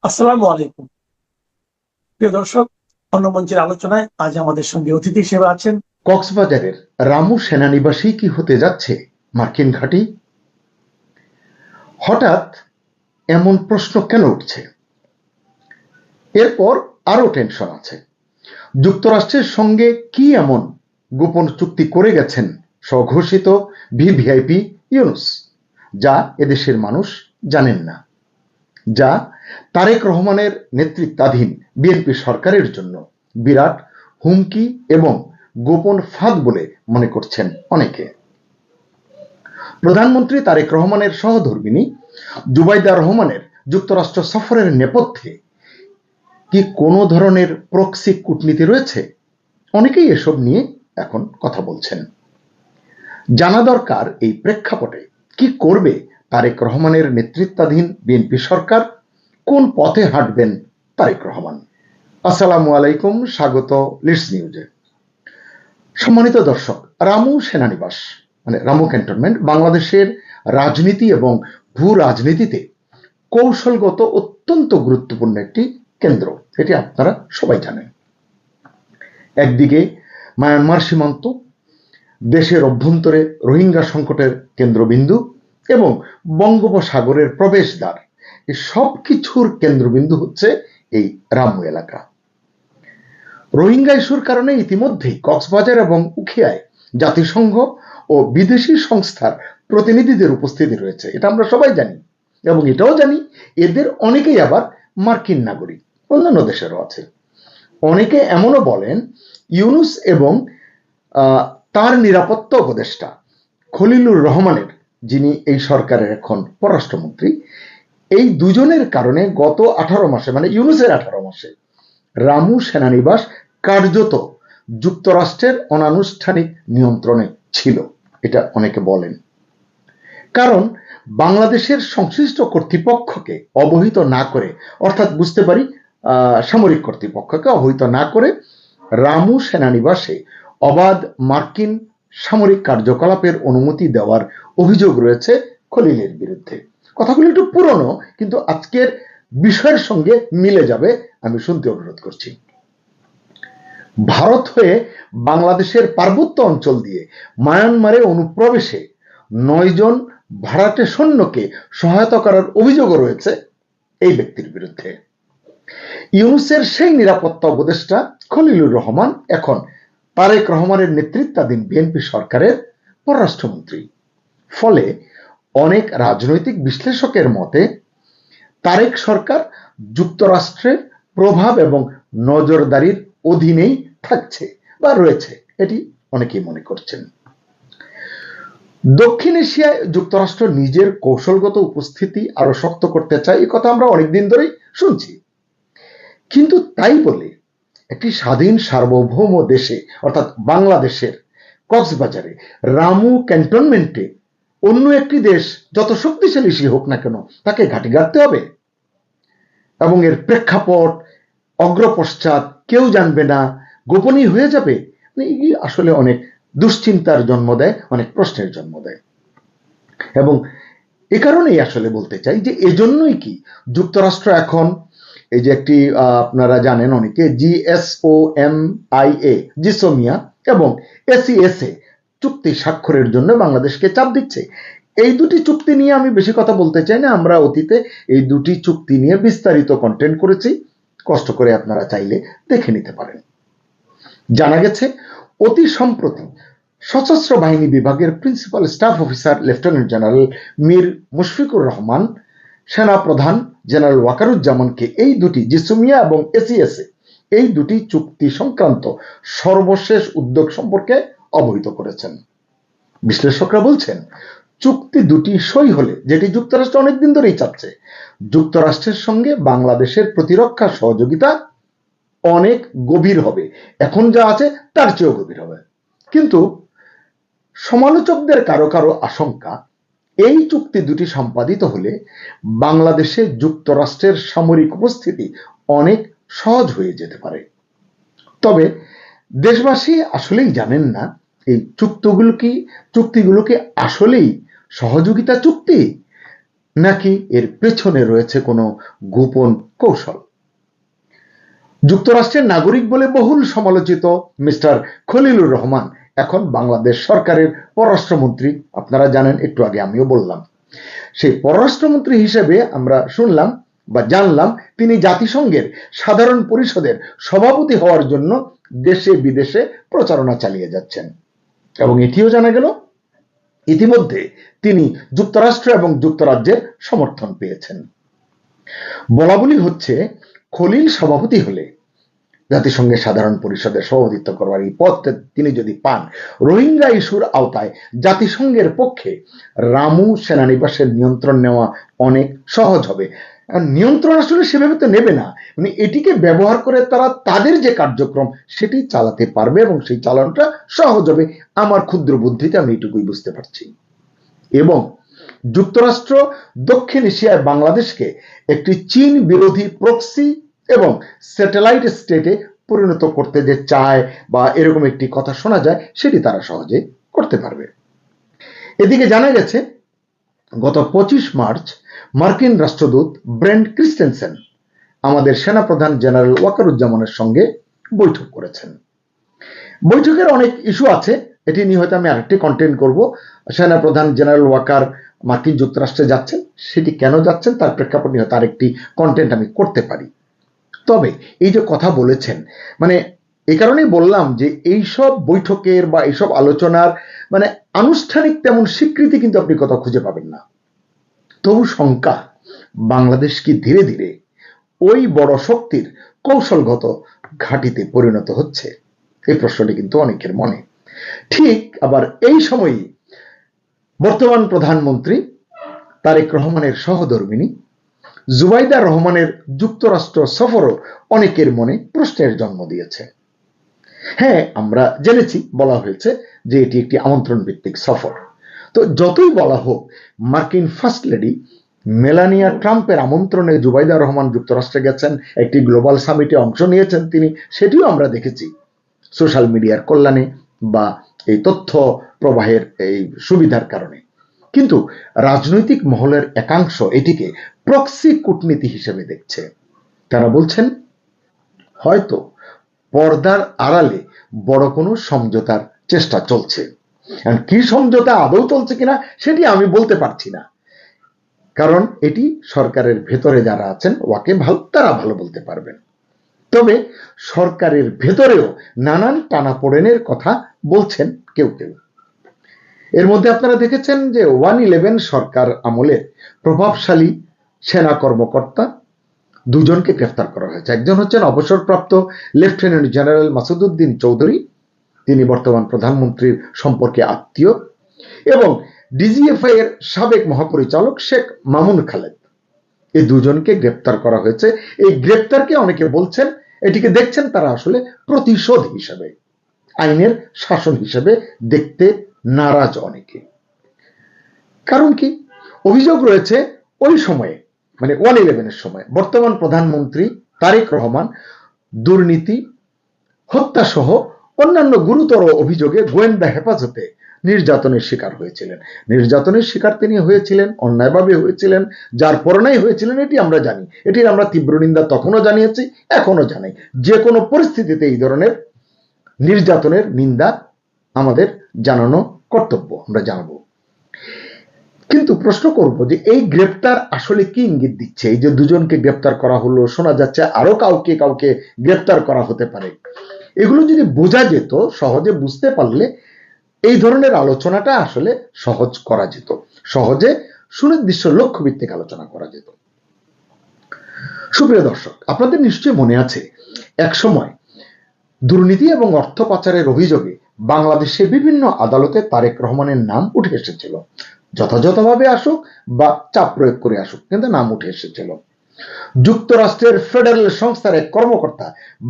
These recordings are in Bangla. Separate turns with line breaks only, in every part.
আসসালামু আলাইকুম। প্রিয় দর্শক, অন্য মঞ্চের আলোচনায় আজ আমাদের সঙ্গে অতিথি হিসেবে আছেন
কক্সবাজারের রামু সেনানিবাসেই কি হতে যাচ্ছে মার্কিন ঘাঁটি? হঠাৎ এমন প্রশ্ন কেন উঠছে? এরপর আরো টেনশন আছে। যুক্তরাষ্ট্রের সঙ্গে কি এমন গোপন চুক্তি করে গেছেন স্বঘোষিত ভিভিআইপি ইউনূস, যা এদেশের মানুষ জানেন না, যা তারেক রহমানের নেতৃত্বাধীন বিএনপি সরকারের জন্য বিরাট হুমকি এবং গোপন ফাঁদ বলে মনে করছেন অনেকে। প্রধানমন্ত্রী তারেক রহমানের সহধর্মিণী জুবাইদা রহমানের যুক্তরাষ্ট্র সফরের নেপথ্যে কি কোনো ধরনের প্রক্সি কূটনীতি রয়েছে? অনেকেই এসব নিয়ে এখন কথা বলছেন। জানা দরকার এই প্রেক্ষাপটে কি করবে তারেক রহমানের নেতৃত্বাধীন বিএনপি সরকার, কোন পথে হাঁটবেন তারেক রহমান। আসসালামু আলাইকুম, স্বাগত লিডস নিউজে। সম্মানিত দর্শক, রামু সেনানিবাস মানে রামু ক্যান্টনমেন্ট বাংলাদেশের রাজনীতি এবং ভূ রাজনীতিতে কৌশলগত অত্যন্ত গুরুত্বপূর্ণ একটি কেন্দ্র, এটি আপনারা সবাই জানেন। একদিকে মায়ানমার সীমান্ত, দেশের অভ্যন্তরে রোহিঙ্গা সংকটের কেন্দ্রবিন্দু এবং বঙ্গোপসাগরের প্রবেশদ্বার, এই সব কিছুর কেন্দ্রবিন্দু হচ্ছে এই রামু এলাকা। রোহিঙ্গা ইস্যুর কারণে ইতিমধ্যেই কক্সবাজার এবং উখিয়ায় জাতিসংঘ ও বিদেশি সংস্থার প্রতিনিধিদের উপস্থিতি রয়েছে, এটা আমরা সবাই জানি। এবং এটাও জানি এদের অনেকেই আবার মার্কিন নাগরিক, অন্যান্য দেশেরও আছে। অনেকে এমনও বলেন ইউনূস এবং তার নিরাপত্তা উপদেষ্টা খলিলুর রহমানের, যিনি এই সরকারের এখন পররাষ্ট্রমন্ত্রী, এই দুজনের কারণে গত 18 মাসে মানে ইউনূসের 18 মাসে রামু সেনানিবাস কার্যত যুক্তরাষ্ট্রের অনানুষ্ঠানিক নিয়ন্ত্রণে ছিল, এটা অনেকে বলেন। কারণ বাংলাদেশের সংশ্লিষ্ট কর্তৃপক্ষকে অবহিত না করে, অর্থাৎ বুঝতে পারি সামরিক কর্তৃপক্ষকে অবহিত না করে রামু সেনানিবাসে অবাধ মার্কিন সামরিক কার্যকলাপের অনুমতি দেওয়ার অভিযোগ রয়েছে খলিলের বিরুদ্ধে। কথাগুলো একটু পুরনো, কিন্তু আজকের বিষয়ের সঙ্গে মিলে যাবে, আমি শুনতে অনুরোধ করছি। ভারত হয়ে বাংলাদেশের পার্বত্য অঞ্চল দিয়ে মায়ানমারে অনুপ্রবেশে 9 জন ভাড়াটে সৈন্যকে সহায়তা করার অভিযোগও রয়েছে এই ব্যক্তির বিরুদ্ধে। ইউনূসের সেই নিরাপত্তা উপদেষ্টা খলিলুর রহমান এখন তারেক রহমানের নেতৃত্বাধীন বিএনপি সরকারের পররাষ্ট্রমন্ত্রী। ফলে অনেক রাজনৈতিক বিশ্লেষকের মতে তারেক সরকার যুক্তরাষ্ট্রের প্রভাব এবং নজরদারির অধীনেই থাকছে বা রয়েছে, এটি অনেকেই মনে করছেন। দক্ষিণ এশিয়ায় যুক্তরাষ্ট্র নিজের কৌশলগত উপস্থিতি আরো শক্ত করতে চায়, এই কথা আমরা অনেকদিন ধরেই শুনছি। কিন্তু তাই বলে একটি স্বাধীন সার্বভৌম দেশে অর্থাৎ বাংলাদেশের কক্সবাজারে রামু ক্যান্টনমেন্টে অন্য একটি দেশ যত শক্তিশালী সে হোক না কেন তাকে ঘাঁটি গাড়তে হবে এবং এর প্রেক্ষাপট অগ্রপশ্চাৎ কেউ জানবে না, গোপনীয় হয়ে যাবে, আসলে অনেক দুশ্চিন্তার জন্ম দেয়, অনেক প্রশ্নের জন্ম দেয়। এবং এ কারণেই আসলে বলতে চাই যে এজন্যই কি যুক্তরাষ্ট্র এখন এই যে একটি আপনারা জানেন অনেকে জিএসওএমআইএ জিসোমিয়া এবং এসিএসএ চুক্তি স্বাক্ষরের জন্য বাংলাদেশকে চাপ দিচ্ছে। এই দুটি চুক্তি নিয়ে আমি বেশি কথা বলতে চাই না, আমরা অতীতে এই দুটি চুক্তি নিয়ে বিস্তারিত কন্টেন্ট করেছি, কষ্ট করে আপনারা চাইলে দেখে নিতে পারেন। জানা গেছে অতি সম্প্রতি সশস্ত্র বাহিনী বিভাগের principal staff officer lieutenant general Mir Mushfiqur Rahman সেনা প্রধান জেনারেল ওয়াকারুজ্জামানকে এই দুটি জিসুমিয়া এবং এসিএসএ এই দুটি চুক্তি সংক্রান্ত সর্বশেষ উদ্যোগ সম্পর্কে অবহিত করেছেন। বিশ্লেষকরা বলছেন চুক্তি দুটি সই হলে, যেটি যুক্তরাষ্ট্র অনেকদিন ধরেই চাচ্ছে, যুক্তরাষ্ট্রের সঙ্গে বাংলাদেশের প্রতিরক্ষা সহযোগিতা অনেক গভীর হবে, এখন যা আছে তার চেয়েও গভীর হবে। কিন্তু সমালোচকদের কারো কারো আশঙ্কা এই চুক্তি দুটি সম্পাদিত হলে বাংলাদেশে যুক্তরাষ্ট্রের সামরিক উপস্থিতি অনেক সহজ হয়ে যেতে পারে। তবে দেশবাসী আসলেই জানেন না এই চুক্তিগুলো কি আসলেই সহযোগিতা চুক্তি, নাকি এর পেছনে রয়েছে কোনো গোপন কৌশল? যুক্তরাষ্ট্রের নাগরিক বলে বহুল সমালোচিত মিস্টার খলিলুর রহমান এখন বাংলাদেশ সরকারের পররাষ্ট্রমন্ত্রী। আপনারা জানেন, একটু আগে আমিও বললাম। সেই পররাষ্ট্রমন্ত্রী হিসেবে আমরা শুনলাম বা জানলাম তিনি জাতিসংঘের সাধারণ পরিষদের সভাপতি হওয়ার জন্য দেশে বিদেশে প্রচারণা চালিয়ে যাচ্ছেন। এবং এটিও জানা গেল ইতিমধ্যে তিনি যুক্তরাষ্ট্র এবং যুক্তরাজ্যের সমর্থন পেয়েছেন। বলা বলি হচ্ছে, খলিল সভাপতি হলে জাতিসংঘের সাধারণ পরিষদের সভাপতিত্ব করবার এই পদ তিনি যদি পান, রোহিঙ্গা ইস্যুর আওতায় জাতিসংঘের পক্ষে রামু সেনানিবাসের নিয়ন্ত্রণ নেওয়া অনেক সহজ হবে। নিয়ন্ত্রণ আসলে সেভাবে তো নেবে না, মানে এটিকে ব্যবহার করে তারা তাদের যে কার্যক্রম সেটি চালাতে পারবে এবং সেই চালানোটা সহজ হবে। আমার ক্ষুদ্র বুদ্ধিতে আমি এটুকুই বুঝতে পারছি। এবং যুক্তরাষ্ট্র দক্ষিণ এশিয়ায় বাংলাদেশকে একটি চীন বিরোধী প্রক্সি এবং স্যাটেলাইট স্টেটে পরিণত করতে যে চায় বা এরকম একটি কথা শোনা যায়, সেটি তারা সহজে করতে পারবে। এদিকে জানা গেছে গত 25 মার্চ মার্কিন রাষ্ট্রদূত ব্রেন্ট ক্রিস্টেনসেন আমাদের সেনাপ্রধান জেনারেল ওয়াকারুজ্জামানের সঙ্গে বৈঠক করেছেন। বৈঠকের অনেক ইস্যু আছে, এটি নিয়ে হয়তো আমি আরেকটি কন্টেন্ট করব। সেনাপ্রধান জেনারেল ওয়াকার মার্কিন যুক্তরাষ্ট্রে যাচ্ছেন, সেটি কেন যাচ্ছেন তার প্রেক্ষাপট নিয়ে তার একটি কন্টেন্ট আমি করতে পারি। তবে এই যে কথা বলেছেন, মানে এই কারণেই বললাম যে এইসব বৈঠকের বা এইসব আলোচনার মানে আনুষ্ঠানিক তেমন স্বীকৃতি কিন্তু আপনি কোথাও খুঁজে পাবেন না। তবু শঙ্কা, বাংলাদেশ কি ধীরে ধীরে ওই বড় শক্তির কৌশলগত ঘাঁটিতে পরিণত হচ্ছে? এই প্রশ্নটি কিন্তু অনেকের মনে। ঠিক আবার এই সময়ই বর্তমান প্রধানমন্ত্রী তারেক রহমানের সহধর্মিণী জুবাইদা রহমানের যুক্তরাষ্ট্র সফরও অনেকের মনে প্রশ্নের জন্ম দিয়েছে। হ্যাঁ, আমরা জেনেছি, বলা হয়েছে যে এটি একটি আমন্ত্রণ ভিত্তিক সফর। তো যতই বলা হোক, মার্কিন ফার্স্ট লেডি মেলানিয়া ট্রাম্পের আমন্ত্রণে জুবাইদা রহমান যুক্তরাষ্ট্রে গেছেন, একটি গ্লোবাল সামিটে অংশ নিয়েছেন তিনি, সেটিও আমরা দেখেছি সোশ্যাল মিডিয়ার কল্যাণে বা এই তথ্য প্রবাহের এই সুবিধার কারণে। কিন্তু রাজনৈতিক মহলের একাংশ এটিকে প্রক্সি কূটনীতি হিসেবে দেখছে। তারা বলছেন হয়তো পর্দার আড়ালে বড় কোনো সমঝোতার চেষ্টা চলছে। কি সমঝোতা আদৌ চলছে কিনা সেটি আমি বলতে পারছি না, কারণ এটি সরকারের ভেতরে যারা আছেন তারা ভালো বলতে পারবেন। তবে সরকারের ভেতরেও নানান টানাপোড়েনের কথা বলছেন কেউ কেউ। এর মধ্যে আপনারা দেখেছেন যে 1-11 সরকার আমলের প্রভাবশালী সেনা কর্মকর্তা দুজনকে গ্রেফতার করা হয়েছে। একজন হচ্ছেন অবসরপ্রাপ্ত লেফটেন্যান্ট জেনারেল মাসুদউদ্দিন চৌধুরী, তিনি বর্তমান প্রধানমন্ত্রীর সম্পর্কে আত্মীয়, এবং ডিজিএফআই এর সাবেক মহাপরিচালক শেখ মামুন খালেদ। এই দুজনকে গ্রেফতার করা হয়েছে। এই গ্রেফতারকে অনেকে বলছেন, এটিকে দেখছেন তারা আসলে প্রতিশোধ হিসেবে, আইনের শাসন হিসেবে দেখতে নারাজ অনেকে। কারণ কি, অভিযোগ রয়েছে ওই সময়ে মানে 1-11 সময় বর্তমান প্রধানমন্ত্রী তারেক রহমান দুর্নীতি, হত্যা সহ অন্যান্য গুরুতর অভিযোগে গোয়েন্দা হেফাজতে নির্যাতনের শিকার হয়েছিলেন। নির্যাতনের শিকার তিনি হয়েছিলেন, অন্যায়ভাবে হয়েছিলেন, যার পরনাই হয়েছিলেন, এটি আমরা জানি। এটির আমরা তীব্র নিন্দা তখনও জানিয়েছি, এখনো জানাই। যে কোনো পরিস্থিতিতে এই ধরনের নির্যাতনের নিন্দা আমাদের জানানো কর্তব্য, আমরা জানাবো। কিন্তু প্রশ্ন করব যে এই গ্রেপ্তার আসলে কি ইঙ্গিত দিচ্ছে? এই যে দুজনকে গ্রেপ্তার করা হলো, শোনা যাচ্ছে আরো কাউকে কাউকে গ্রেপ্তার করা হতে পারে। এগুলো যদি বোঝা যেত, সহজে বুঝতে পারলে এই ধরনের আলোচনাটা আসলে সহজ করা যেত, সহজে সুনির্দিষ্ট লক্ষ্য ভিত্তিক আলোচনা করা যেত। সুপ্রিয় দর্শক, আপনাদের নিশ্চয়ই মনে আছে একসময় দুর্নীতি এবং অর্থ পাচারের অভিযোগে বাংলাদেশে বিভিন্ন আদালতে তারেক রহমানের নাম উঠে এসেছিল। যথাযথভাবে আসুক বা চাপ প্রয়োগ করে আসুক, কিন্তু নাম উঠে এসেছিল। যুক্তরাষ্ট্রের ফেডারেল সংস্থার এক কর্মকর্তা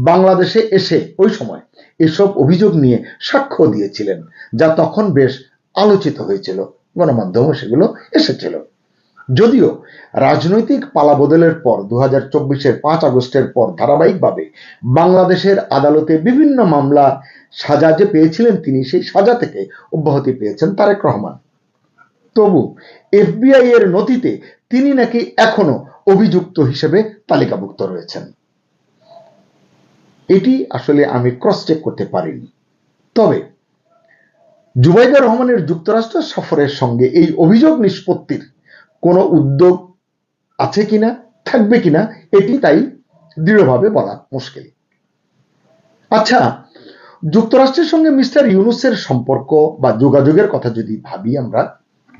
বাংলাদেশে এসে ওই সময় এসব অভিযোগ নিয়ে সাক্ষ্য দিয়েছিলেন, যা তখন বেশ আলোচিত হয়েছিল, গণমাধ্যমে সেগুলো এসেছিল। যদিও রাজনৈতিক পালাবদলের পর 2024-এর 5 আগস্টের পর ধারাবাহিকভাবে বাংলাদেশের আদালতে বিভিন্ন মামলা সাজা যে পেয়েছিলেন তিনি, সেই সাজা থেকে অব্যাহতি পেয়েছেন তারেক রহমান। তবু এফবিআই এর নথিতে তিনি নাকি এখনো অভিযুক্ত হিসেবে তালিকাভুক্ত রয়েছেন। এটি আসলে আমি ক্রস চেক করতে পারিনি। তবে জুবাইদা রহমানের যুক্তরাষ্ট্র সফরের সঙ্গে এই অভিযোগ নিষ্পত্তির কোনো উদ্যোগ আছে কিনা, থাকবে কিনা, এটি তাই দৃঢ়ভাবে বলা মুশকিল। আচ্ছা, যুক্তরাষ্ট্রের সঙ্গে মিস্টার ইউনূসের সম্পর্ক বা যোগাযোগের কথা যদি ভাবি, আমরা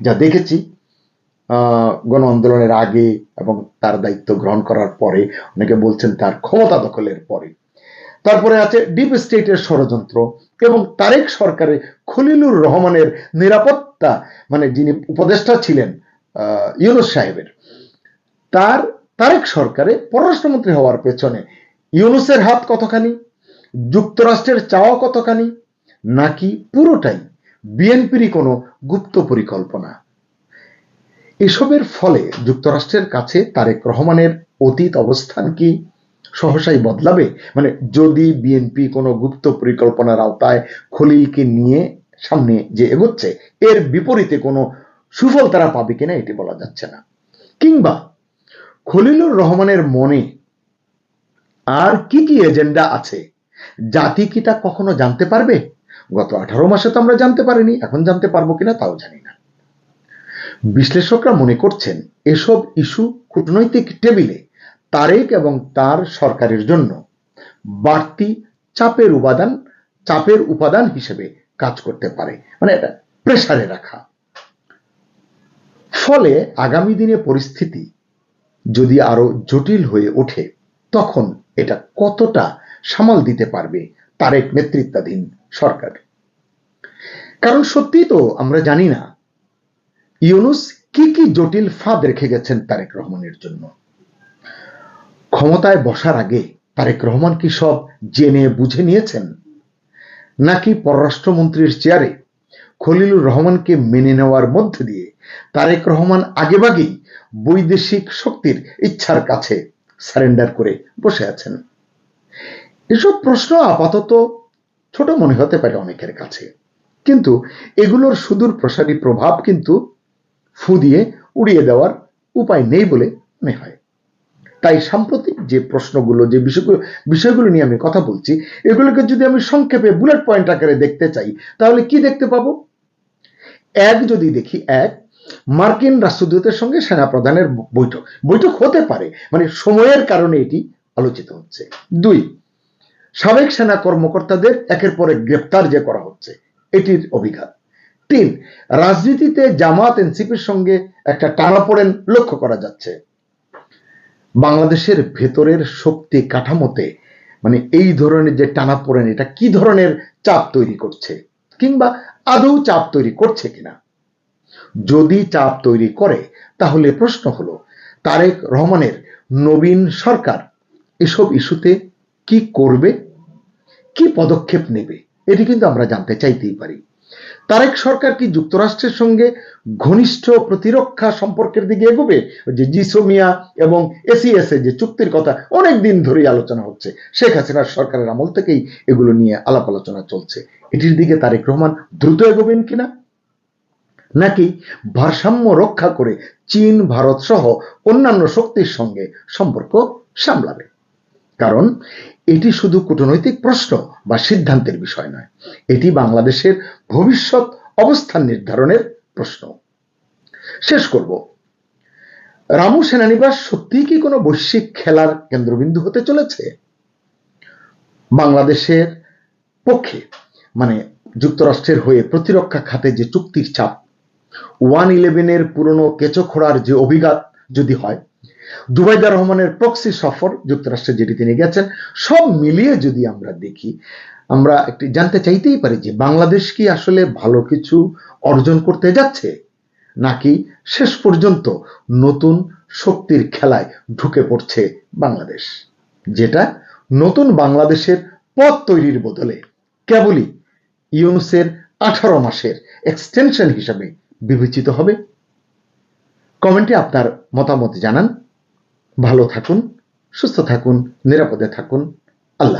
যা দেখেছি গণ আন্দোলনের আগে এবং তার দায়িত্ব গ্রহণ করার পরে, অনেকে বলছেন তার ক্ষমতা দখলের পরে, তারপরে আছে ডিপ স্টেটের ষড়যন্ত্র এবং তারেক সরকারে খলিলুর রহমানের নিরাপত্তা, মানে যিনি উপদেষ্টা ছিলেন ইউনূস সাহেবের, তারেক সরকারে পররাষ্ট্রমন্ত্রী হওয়ার পেছনে ইউনূসের হাত কতখানি, যুক্তরাষ্ট্রের চাওয়া কতখানি, নাকি পুরোটাই বিএনপিরই কোনো গুপ্ত পরিকল্পনা। এসবের ফলে যুক্তরাষ্ট্রের কাছে তারেক রহমানের অতীত অবস্থান কি সহসাই বদলাবে? মানে যদি বিএনপি কোনো গুপ্ত পরিকল্পনার আওতায় খলিলকে নিয়ে সামনে যে এগোচ্ছে, এর বিপরীতে কোনো সুফল তারা পাবে কিনা এটি বলা যাচ্ছে না। কিংবা খলিলুর রহমানের মনে আর কি কি এজেন্ডা আছে, জাতি কি তা কখনো জানতে পারবে? গত 18 মাসে তো আমরা জানতে পারিনি, এখন জানতে পারবো কিনা তাও জানি না। বিশ্লেষকরা মনে করছেন এসব ইস্যু কূটনৈতিক টেবিলে তারেক এবং তার সরকারের জন্য বাড়তি চাপের উপাদান হিসেবে কাজ করতে পারে, মানে এটা প্রেসারে রাখা। ফলে আগামী দিনে পরিস্থিতি যদি আরো জটিল হয়ে ওঠে, তখন এটা কতটা সামাল দিতে পারবে তারেক নেতৃত্বাধীন সরকার? কারণ সত্যি তো আমরা জানি না ইউনূস কি কি জটিল ফাঁদ রেখে গেছেন তারেক রহমানের জন্য। ক্ষমতায় বসার আগে তারেক রহমান কি সব জেনে বুঝে নিয়েছেন, নাকি পররাষ্ট্রমন্ত্রীর চেয়ারে খলিলুর রহমানকে মেনে নেওয়ার মধ্যে দিয়ে তারেক রহমান আগেভাগেই বৈদেশিক শক্তির ইচ্ছার কাছে সারেন্ডার করে বসে আছেন? এসব প্রশ্ন আপাতত ছোট মনে হতে পারে অনেকের কাছে, কিন্তু এগুলোর সুদূর প্রসারী প্রভাব কিন্তু ফু দিয়ে উড়িয়ে দেওয়ার উপায় নেই বলে মনে হয়। তাই সাম্প্রতিক যে প্রশ্নগুলো, যে বিষয়গুলো নিয়ে আমি কথা বলছি, এগুলোকে যদি আমি সংক্ষেপে বুলেট পয়েন্ট আকারে দেখতে চাই, তাহলে কি দেখতে পাবো? যদি দেখি, মার্কিন রাষ্ট্রদূতের সঙ্গে সেনাপ্রধানের বৈঠক হতে পারে, মানে সময়ের কারণে এটি আলোচিত হচ্ছে। 2, সাবেক সেনা কর্মকর্তাদের একের পর এক গ্রেপ্তার যে করা হচ্ছে, এটির অভিঘাত। 3, রাজনীতিতে জামাত এনসিপির সঙ্গে একটা টানাপোড়েন লক্ষ্য করা যাচ্ছে। বাংলাদেশের ভেতরের শক্তি কাঠামোতে মানে এই ধরনের যে টানাপোড়েন, এটা কি ধরনের চাপ তৈরি করছে, কিংবা আদৌ চাপ তৈরি করছে কিনা। যদি চাপ তৈরি করে, তাহলে প্রশ্ন হলো তারেক রহমানের নবীন সরকার এসব ইস্যুতে কি করবে, কি পদক্ষেপ নেবে, এটি কিন্তু আমরা জানতে চাইতেই পারি। তারেক সরকার কি যুক্তরাষ্ট্রের সঙ্গে ঘনিষ্ঠ প্রতিরক্ষা সম্পর্কের দিকে এগোবে? যে জিসোমিয়া এবং এসিএস যে চুক্তির কথা অনেক দিন ধরেই আলোচনা হচ্ছে, শেখ হাসিনার সরকারের আমল থেকেই এগুলো নিয়ে আলাপ আলোচনা চলছে, এটির দিকে তারেক রহমান দ্রুত এগোবেন কিনা? নাকি ভারসাম্য রক্ষা করে চীন, ভারত সহ অন্যান্য শক্তির সঙ্গে সম্পর্ক সামলাবে? কারণ এটি শুধু কূটনৈতিক প্রশ্ন বা সিদ্ধান্তের বিষয় নয়, এটি বাংলাদেশের ভবিষ্যৎ অবস্থান নির্ধারণের প্রশ্ন। শেষ করব, রামু সেনানিবাস সত্যিই কি কোনো বৈশ্বিক খেলার কেন্দ্রবিন্দু হতে চলেছে? বাংলাদেশের পক্ষে, মানে যুক্তরাষ্ট্রের হয়ে প্রতিরক্ষা খাতে যে চুক্তির চাপ, 111 পুরনো কেঁচোখোড়ার যে অভিঘাত যদি হয়, জুবাইদা রহমানের প্রক্সি সফর যুক্তরাষ্ট্রে যেটি তিনি গেছেন, সব মিলিয়ে যদি আমরা দেখি, আমরা একটি জানতে চাইতেই পারি যে বাংলাদেশ কি আসলে ভালো কিছু অর্জন করতে যাচ্ছে, নাকি শেষ পর্যন্ত নতুন শক্তির খেলায় ঢুকে পড়ছে বাংলাদেশ, যেটা নতুন বাংলাদেশের পথ তৈরির বদলে কেবলই ইউনূসের 18 মাসের এক্সটেনশন হিসাবে বিবেচিত হবে? কমেন্টে আপনার মতামত জানান। ভালো থাকুন, সুস্থ থাকুন, নিরাপদে থাকুন। আল্লাহ।